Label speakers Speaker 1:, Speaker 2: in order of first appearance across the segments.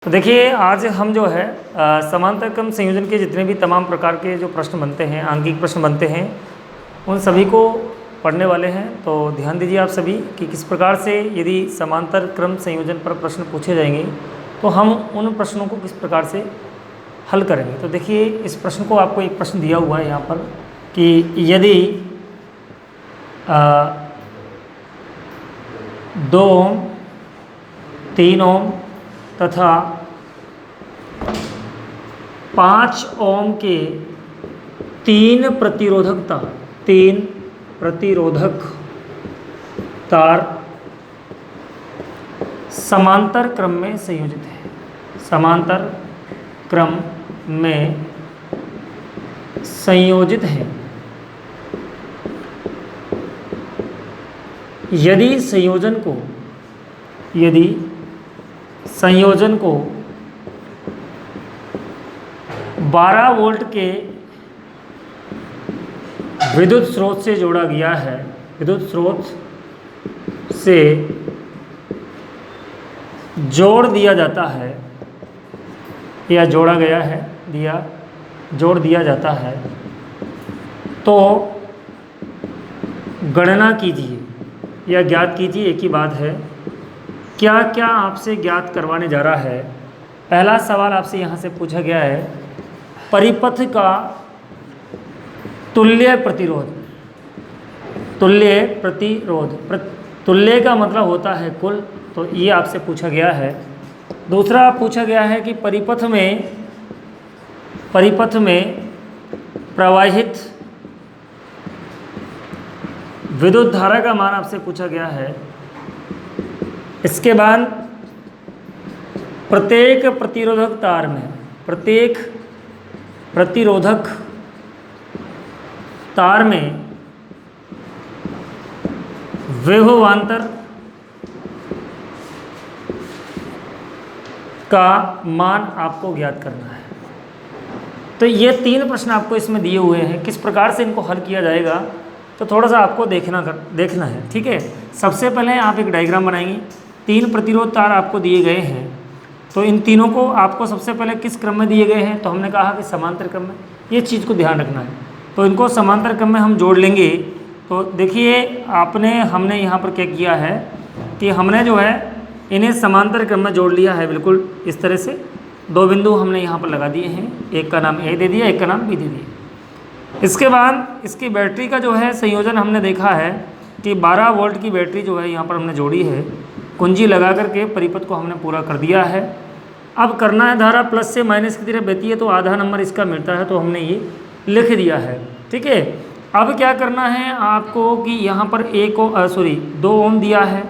Speaker 1: तो देखिए आज हम जो है समांतर क्रम संयोजन के जितने भी तमाम प्रकार के जो प्रश्न बनते हैं, आंकिक प्रश्न बनते हैं, उन सभी को पढ़ने वाले हैं। तो ध्यान दीजिए आप सभी कि किस प्रकार से यदि समांतर क्रम संयोजन पर प्रश्न पूछे जाएंगे तो हम उन प्रश्नों को किस प्रकार से हल करेंगे। तो देखिए इस प्रश्न को आपको एक प्रश्न दिया हुआ है यहाँ पर कि यदि 2 ओम, 3 ओम तथा 5 ओम के 3 प्रतिरोधक तार समांतर क्रम में संयोजित है। समांतर क्रम में संयोजित है। यदि संयोजन को 12 वोल्ट के विद्युत स्रोत से जोड़ा गया है, विद्युत स्रोत से जोड़ दिया जाता है या जोड़ा गया है जोड़ दिया जाता है, तो गणना कीजिए या ज्ञात कीजिए, एक ही बात है, क्या क्या आपसे ज्ञात करवाने जा रहा है। पहला सवाल आपसे यहाँ से पूछा गया है, परिपथ का तुल्य प्रतिरोध। तुल्य का मतलब होता है कुल, तो ये आपसे पूछा गया है। दूसरा पूछा गया है कि परिपथ में प्रवाहित विद्युत धारा का मान आपसे पूछा गया है। इसके बाद प्रत्येक प्रतिरोधक तार में विभवांतर का मान आपको ज्ञात करना है। तो ये 3 प्रश्न आपको इसमें दिए हुए हैं। किस प्रकार से इनको हल किया जाएगा तो थोड़ा सा आपको देखना है, ठीक है। सबसे पहले आप एक डायग्राम बनाएंगे। 3 प्रतिरोध तार आपको दिए गए हैं, तो इन तीनों को आपको सबसे पहले किस क्रम में दिए गए हैं, तो हमने कहा कि समांतर क्रम में। ये चीज़ को ध्यान रखना है। तो इनको समांतर क्रम में हम जोड़ लेंगे। तो देखिए हमने यहाँ पर क्या किया है कि हमने जो है इन्हें समांतर क्रम में जोड़ लिया है, बिल्कुल इस तरह से। 2 बिंदु हमने यहाँ पर लगा दिए हैं, एक का नाम ए दे दिया, एक का नाम बी दे दिया। इसके बाद इसकी बैटरी का जो है संयोजन हमने देखा है कि 12 वोल्ट की बैटरी जो है यहाँ पर हमने जोड़ी है। कुंजी लगा करके परिपथ को हमने पूरा कर दिया है। अब करना है, धारा प्लस से माइनस की तरफ बहती है तो आधा नंबर इसका मिलता है, तो हमने ये लिख दिया है, ठीक है। अब क्या करना है आपको कि यहाँ पर 2 ओम दिया है,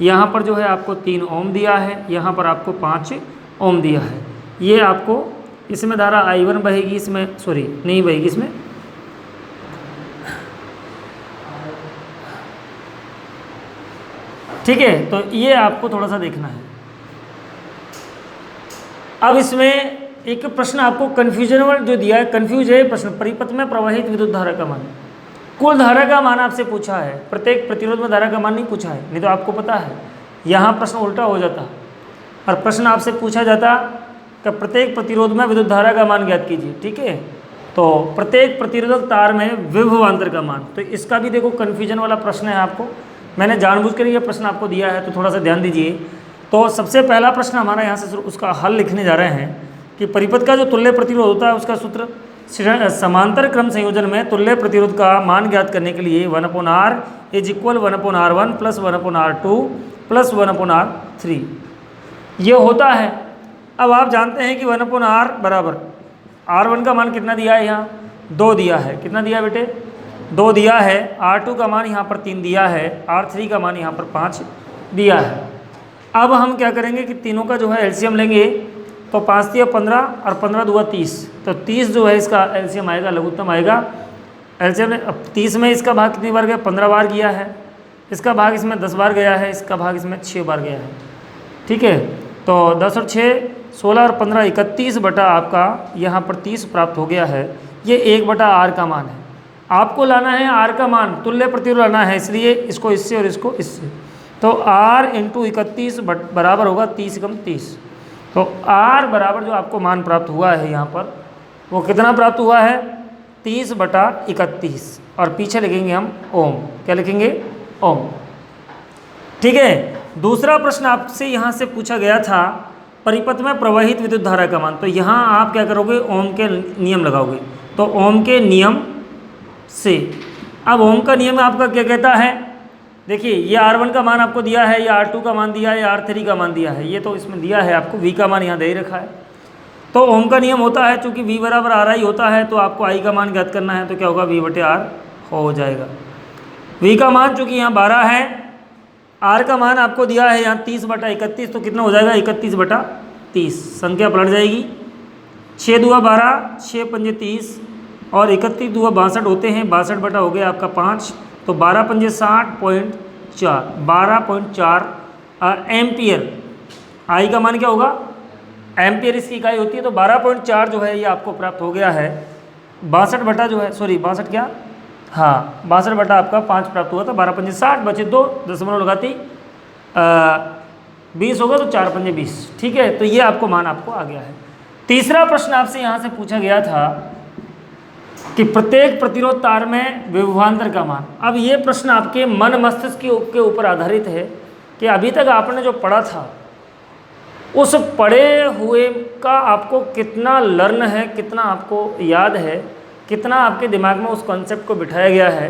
Speaker 1: यहाँ पर जो है आपको 3 ओम दिया है, यहाँ पर आपको 5 ओम दिया है। ये आपको इसमें धारा I1 बहेगी, इसमें नहीं बहेगी इसमें, ठीक है। तो ये आपको थोड़ा सा देखना है। अब इसमें एक प्रश्न आपको कन्फ्यूजन जो दिया है, कन्फ्यूज है प्रश्न। परिपथ में प्रवाहित विद्युत धारा का मान, कुल धारा का मान आपसे पूछा है, प्रत्येक प्रतिरोध में धारा का मान नहीं पूछा है। नहीं तो आपको पता है यहाँ प्रश्न उल्टा हो जाता और प्रश्न आपसे पूछा जाता कि प्रत्येक प्रतिरोध में विद्युत धारा का मान ज्ञात कीजिए, ठीक है। तो प्रत्येक प्रतिरोधक तार में विभवांतर का मान, तो इसका भी देखो कन्फ्यूजन वाला प्रश्न है। आपको मैंने जानबूझकर ये प्रश्न आपको दिया है, तो थोड़ा सा ध्यान दीजिए। तो सबसे पहला प्रश्न हमारा यहाँ से उसका हल लिखने जा रहे हैं कि परिपथ का जो तुल्य प्रतिरोध होता है उसका सूत्र, समांतर क्रम संयोजन में तुल्य प्रतिरोध का मान ज्ञात करने के लिए 1/r = 1/r1 + 1/r2 + 1/r3 ये होता है। अब आप जानते हैं कि 1/r बराबर R1 का मान कितना दिया है, यहाँ 2 दिया है। कितना दिया बेटे, 2 दिया है। R2 का मान यहाँ पर 3 दिया है, R3 का मान यहाँ पर 5 दिया है। अब हम क्या करेंगे कि तीनों का जो है एलसीएम लेंगे। तो 5 × 15 और 15 × 2 = 30, तो 30 जो है इसका एलसीएम आएगा, लघुत्तम आएगा। एलसीएम 30 में इसका भाग कितनी बार गया, 15 बार गया है। इसका भाग इसमें 10 बार गया है, इसका भाग इसमें 6 बार गया है, ठीक है। तो 10 और 6 16 और 15 31 बटा आपका यहाँ पर 30 प्राप्त हो गया है। ये 1/r का मान है। आपको लाना है r का मान, तुल्य प्रतिरोध लाना है, इसलिए इसको इससे और इसको इससे। तो r × 31 बराबर होगा 30 × 30। तो R बराबर जो आपको मान प्राप्त हुआ है यहाँ पर वो कितना प्राप्त हुआ है, 30/31, और पीछे लिखेंगे हम ओम। क्या लिखेंगे, ओम। ठीक है। दूसरा प्रश्न आपसे यहाँ से पूछा गया था, परिपथ में प्रवाहित विद्युत धारा का मान। तो यहाँ आप क्या करोगे, ओम के नियम लगाओगे। तो ओम के नियम से, अब ओम का नियम आपका क्या कहता है, देखिए ये R1 का मान आपको दिया है, या R2 का मान दिया है, या R3 का मान दिया है, ये तो इसमें दिया है आपको, V का मान यहाँ दे ही रखा है। तो ओम का नियम होता है, चूंकि V बराबर RI होता है, तो आपको I का मान ज्ञात करना है, तो क्या होगा, V/R हो जाएगा। V का मान चूंकि यहाँ 12 है, R का मान आपको दिया है यहाँ 30/31, तो कितना हो जाएगा, 31/30। संख्या पलट जाएगी, 6 दूआ 12, 6 पंजे 30, और 31 दूआ 62 होते हैं, 62 बटा हो गया आपका 5, तो 12 पंजे 60.4, 12.4 एम्पियर। आई का मान क्या होगा, एम्पियर इसकी इकाई होती है, तो 12.4 जो है ये आपको प्राप्त हो गया है। 62 बटा जो है, सॉरी 62 क्या, हाँ 62 बटा आपका 5 प्राप्त हुआ था। 12 पंजे 60, बचे 2 दशमलव लगाती 20 होगा, तो 4 पंजे 20। ठीक है, तो ये आपको मान आपको आ गया है। तीसरा प्रश्न आपसे यहाँ से पूछा गया था कि प्रत्येक प्रतिरोध तार में विभवांतर का मान। अब ये प्रश्न आपके मन मस्तिष्क के ऊपर आधारित है कि अभी तक आपने जो पढ़ा था उस पढ़े हुए का आपको कितना लर्न है, कितना आपको याद है, कितना आपके दिमाग में उस कॉन्सेप्ट को बिठाया गया है।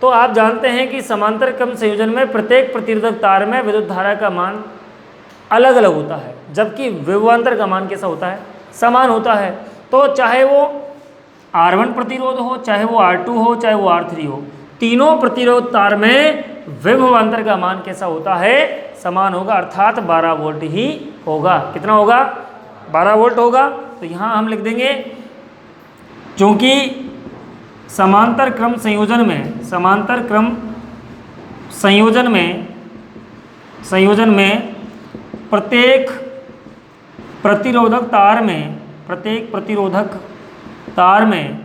Speaker 1: तो आप जानते हैं कि समांतर क्रम संयोजन में प्रत्येक प्रतिरोधक तार में विद्युत धारा का मान अलग अलग होता है, जबकि विभवांतर का मान कैसा होता है, समान होता है। तो चाहे वो R1 प्रतिरोध हो, चाहे वो R2 हो, चाहे वो R3 हो, तीनों प्रतिरोध तार में विभवांतर का मान कैसा होता है, समान होगा, अर्थात 12 वोल्ट ही होगा। कितना होगा, 12 वोल्ट होगा। तो यहाँ हम लिख देंगे, क्योंकि समांतर क्रम संयोजन में प्रत्येक प्रतिरोधक तार में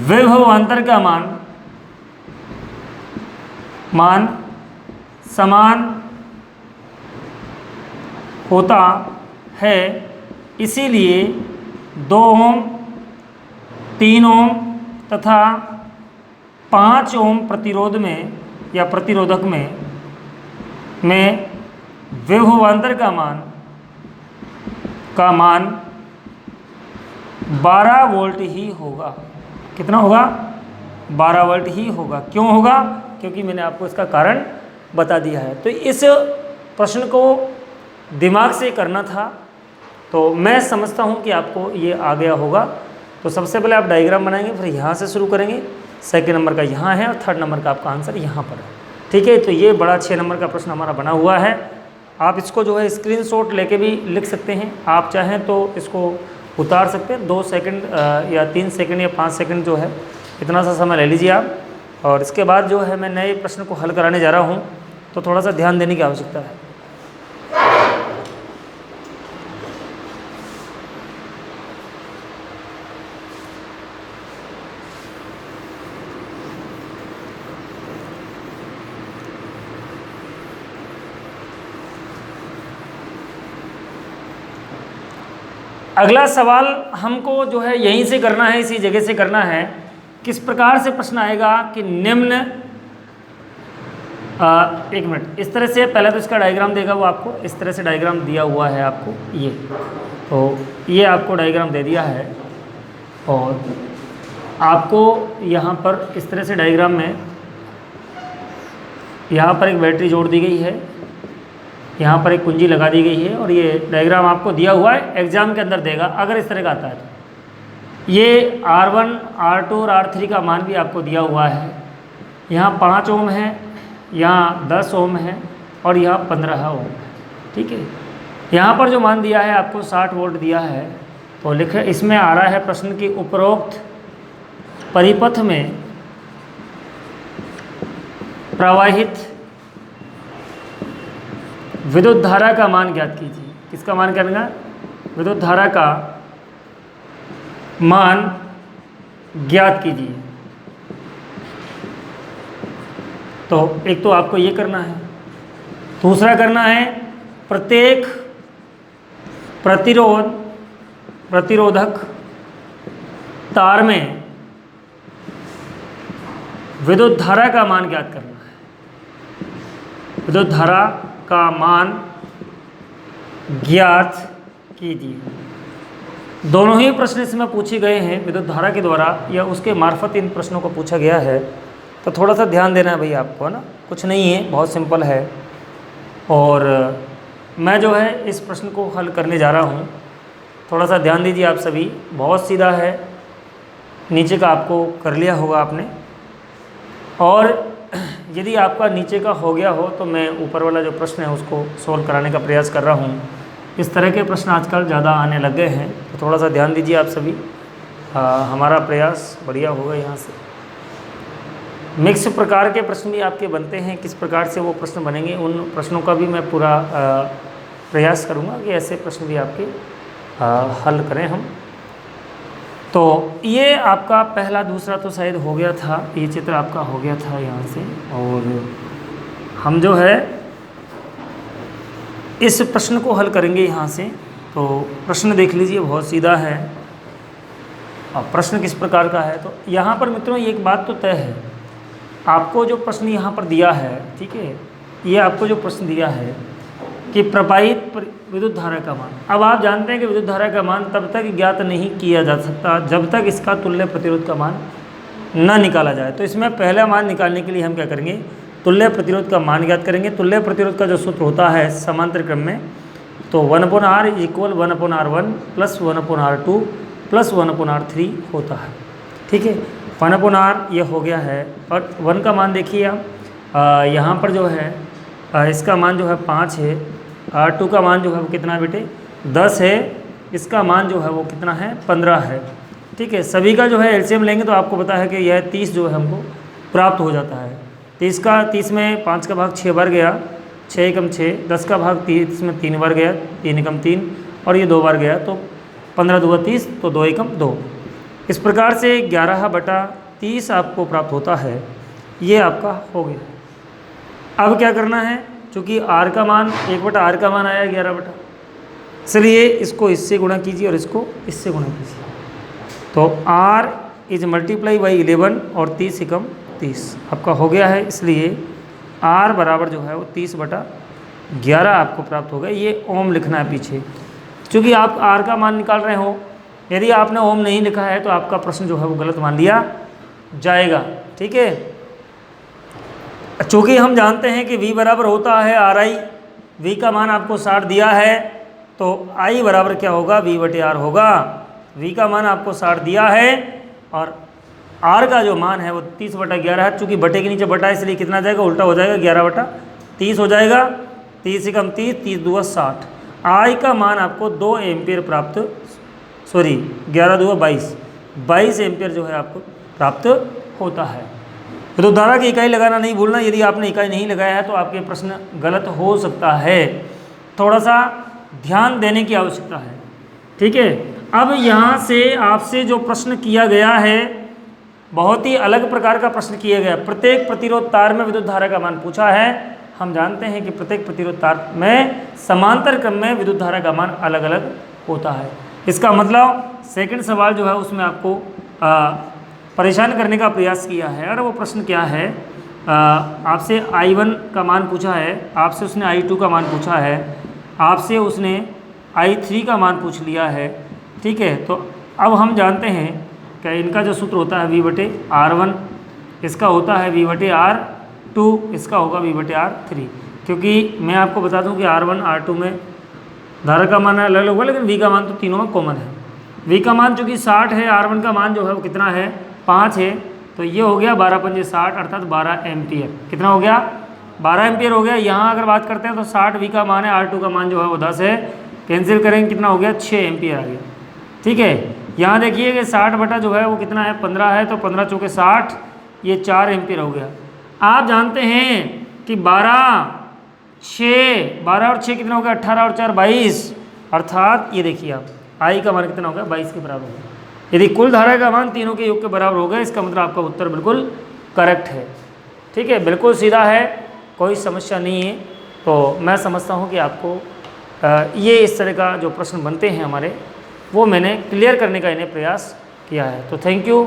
Speaker 1: विभवांतर का मान समान होता है, इसीलिए 2 ओम, 3 ओम तथा 5 ओम प्रतिरोध में या प्रतिरोधक में विभवांतर का मान 12 वोल्ट ही होगा। कितना होगा, 12 वोल्ट ही होगा। क्यों होगा, क्योंकि मैंने आपको इसका कारण बता दिया है। तो इस प्रश्न को दिमाग से करना था, तो मैं समझता हूँ कि आपको ये आ गया होगा। तो सबसे पहले आप डायग्राम बनाएंगे, फिर यहाँ से शुरू करेंगे। सेकंड नंबर का यहाँ है और थर्ड नंबर का आपका आंसर यहाँ पर है। ठीक है, तो ये बड़ा 6 नंबर का प्रश्न हमारा बना हुआ है। आप इसको जो है स्क्रीनशॉट लेके भी लिख सकते हैं, आप चाहें तो इसको उतार सकते हैं। 2 सेकंड या 3 सेकंड या 5 सेकंड जो है, इतना सा समय ले लीजिए आप। और इसके बाद जो है मैं नए प्रश्न को हल कराने जा रहा हूँ, तो थोड़ा सा ध्यान देने की आवश्यकता है। अगला सवाल हमको जो है यहीं से करना है, इसी जगह से करना है। किस प्रकार से प्रश्न आएगा कि निम्न, एक मिनट, इस तरह से पहले तो इसका डायग्राम देगा वो आपको, इस तरह से डायग्राम दिया हुआ है आपको ये, तो ये आपको डायग्राम दे दिया है। और आपको यहाँ पर इस तरह से डायग्राम में यहाँ पर एक बैटरी जोड़ दी गई है, यहाँ पर एक कुंजी लगा दी गई है, और ये डायग्राम आपको दिया हुआ है, एग्जाम के अंदर देगा अगर इस तरह का आता है तो। ये R1, R2 और R3 का मान भी आपको दिया हुआ है। यहाँ 5 ओम है, यहाँ 10 ओम है, और यहाँ 15 ओम है। ठीक है, यहाँ पर जो मान दिया है आपको 60 वोल्ट दिया है। तो लिखे, इसमें आ रहा है प्रश्न की उपरोक्त परिपथ में प्रवाहित विद्युत धारा का मान ज्ञात कीजिए। किसका मान करना, विद्युत धारा का मान ज्ञात कीजिए। तो एक तो आपको ये करना है, दूसरा करना है प्रत्येक प्रतिरोधक तार में विद्युत धारा का मान ज्ञात करना है। विद्युत धारा का मान ज्ञात कीजिए। दोनों ही प्रश्न इसमें पूछे गए हैं विद्युत धारा के द्वारा या उसके मार्फत इन प्रश्नों को पूछा गया है, तो थोड़ा सा ध्यान देना है भाई आपको, है ना। कुछ नहीं है, बहुत सिंपल है। और मैं जो है इस प्रश्न को हल करने जा रहा हूँ, थोड़ा सा ध्यान दीजिए आप सभी। बहुत सीधा है, नीचे का आपको कर लिया होगा आपने, और यदि आपका नीचे का हो गया हो तो मैं ऊपर वाला जो प्रश्न है उसको सोल्व कराने का प्रयास कर रहा हूँ। इस तरह के प्रश्न आजकल ज़्यादा आने लग गए हैं, तो थोड़ा सा ध्यान दीजिए आप सभी। हमारा प्रयास बढ़िया होगा यहाँ से। मिक्स प्रकार के प्रश्न भी आपके बनते हैं, किस प्रकार से वो प्रश्न बनेंगे उन प्रश्नों का भी मैं पूरा प्रयास करूँगा कि ऐसे प्रश्न भी आपके हल करें हम। तो ये आपका पहला, दूसरा तो शायद हो गया था, ये चित्र आपका हो गया था यहाँ से। और हम जो है इस प्रश्न को हल करेंगे यहाँ से। तो प्रश्न देख लीजिए, बहुत सीधा है। अब प्रश्न किस प्रकार का है, तो यहाँ पर मित्रों एक बात तो तय है, आपको जो प्रश्न यहाँ पर दिया है, ठीक है, ये आपको जो प्रश्न दिया है कि प्रवाहित विद्युत धारा का मान। अब आप जानते हैं कि विद्युत धारा का मान तब तक ज्ञात नहीं किया जा सकता जब तक इसका तुल्य प्रतिरोध का मान न निकाला जाए। तो इसमें पहला मान निकालने के लिए हम क्या करेंगे, तुल्य प्रतिरोध का मान ज्ञात करेंगे। तुल्य प्रतिरोध का जो सूत्र होता है समांतर क्रम में, तो 1/r equal 1/r1 plus 1/r2 plus 1/r3 होता है। ठीक है, 1/r ये हो गया है। और 1 का मान देखिए आप, यहाँ पर जो है इसका मान जो है 5 है, R2 का मान जो है वो कितना है बेटे 10 है, इसका मान जो है वो कितना है 15 है। ठीक है, सभी का जो है एलसीएम लेंगे तो आपको पता है कि यह 30 जो है हमको प्राप्त हो जाता है। 30 में 5 का भाग 6 बार गया, 6 एकम 6, 10 का भाग 30 में 3 बार गया, 3 एकम 3, और ये 2 बार गया, तो 15 दूना 30, तो 2 एकम 2। इस प्रकार से 11/30 आपको प्राप्त होता है। ये आपका हो गया। अब क्या करना है, चूँकि R का मान 1/R का मान आया 11/, इसलिए इसको इससे गुणा कीजिए और इसको इससे गुणा कीजिए। तो R इज मल्टीप्लाई बाई 11 और 30 एकम 30 आपका हो गया है। इसलिए R बराबर जो है वो 30/11 आपको प्राप्त हो गया। ये ओम लिखना है पीछे, क्योंकि आप R का मान निकाल रहे हो। यदि आपने ओम नहीं लिखा है तो आपका प्रश्न जो है वो गलत मान लिया जाएगा। ठीक है, चूँकि हम जानते हैं कि V बराबर होता है RI, V का मान आपको 60 दिया है, तो I बराबर क्या होगा V/R होगा। V का मान आपको 60 दिया है और R का जो मान है वो 30/11 है। चूँकि बटे के नीचे बटा है, इसलिए कितना जाएगा, उल्टा हो जाएगा, 11/30 हो जाएगा। 30 एकम 30, 30 दूना 60। I का मान आपको 2 एम्पियर प्राप्त, 11 दूना 22 एम्पियर जो है आपको प्राप्त होता है। तो धारा की इकाई लगाना नहीं भूलना। यदि आपने इकाई नहीं लगाया है तो आपके प्रश्न गलत हो सकता है, थोड़ा सा ध्यान देने की आवश्यकता है। ठीक है, अब यहाँ से आपसे जो प्रश्न किया गया है, बहुत ही अलग प्रकार का प्रश्न किया गया। प्रत्येक प्रतिरोध तार में विद्युत धारा का मान पूछा है। हम जानते हैं कि प्रत्येक प्रतिरोध तार में समांतर क्रम में विद्युत धारा का मान अलग अलग होता है। इसका मतलब सेकंड सवाल जो है उसमें आपको परेशान करने का प्रयास किया है। और वो प्रश्न क्या है, आपसे I1 का मान पूछा है, आपसे उसने I2 का मान पूछा है, आपसे उसने I3 का मान पूछ लिया है। ठीक है, तो अब हम जानते हैं कि इनका जो सूत्र होता है V/R1, इसका होता है V/R2, इसका होगा V/R3। क्योंकि मैं आपको बता दूं कि R1 R2 में धारा का मान अलग अलग होगा, लेकिन V का मान तो तीनों में कॉमन है। V का मान चूँकि 60 है, R1 का मान जो है वो कितना है 5 है, तो ये हो गया 12×5 = 60, अर्थात 12 एम्पियर। कितना हो गया 12 एम्पियर हो गया। यहाँ अगर बात करते हैं तो 60 V का मान है, R2 का मान जो है वो 10 है, कैंसिल करेंगे कितना हो गया 6 एम्पियर आ गया। ठीक है, यहाँ देखिए कि 60 बटा जो है वो कितना है 15 है, तो 15 चौके 60, ये 4 एम्पियर हो गया। आप जानते हैं कि 12 और 6 कितना हो गया 18 और 4 22, अर्थात ये देखिए आप I का मान कितना हो गया 22 के बराबर हो गया। यदि कुल धारा का मान तीनों के योग के बराबर हो गया, इसका मतलब आपका उत्तर बिल्कुल करेक्ट है। ठीक है, बिल्कुल सीधा है, कोई समस्या नहीं है। तो मैं समझता हूँ कि आपको ये इस तरह का जो प्रश्न बनते हैं हमारे, वो मैंने क्लियर करने का इन्हें प्रयास किया है। तो थैंक यू।